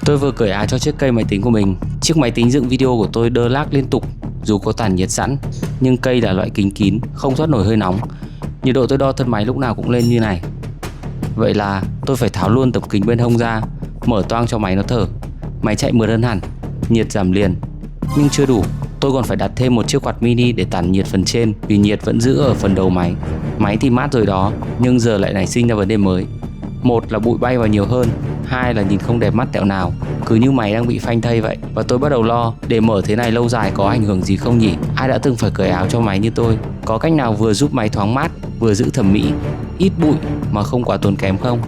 Tôi vừa cởi áo cho chiếc cây máy tính của mình. Chiếc máy tính dựng video của tôi đơ lag liên tục dù có tản nhiệt sẵn, nhưng cây là loại kính kín, không thoát nổi hơi nóng. Nhiệt độ tôi đo thân máy lúc nào cũng lên như này. Vậy là tôi phải tháo luôn tấm kính bên hông ra, mở toang cho máy nó thở. Máy chạy mượt hơn hẳn, nhiệt giảm liền. Nhưng chưa đủ, tôi còn phải đặt thêm một chiếc quạt mini để tản nhiệt phần trên, vì nhiệt vẫn giữ ở phần đầu máy. Máy thì mát rồi đó, nhưng giờ lại nảy sinh ra vấn đề mới. Một là bụi bay vào nhiều hơn, hai là nhìn không đẹp mắt tẹo nào, cứ như máy đang bị phanh thây vậy. Và tôi bắt đầu lo, để mở thế này lâu dài có ảnh hưởng gì không nhỉ? Ai đã từng phải cởi áo cho máy như tôi? Có cách nào vừa giúp máy thoáng mát, vừa giữ thẩm mỹ, ít bụi mà không quá tốn kém không?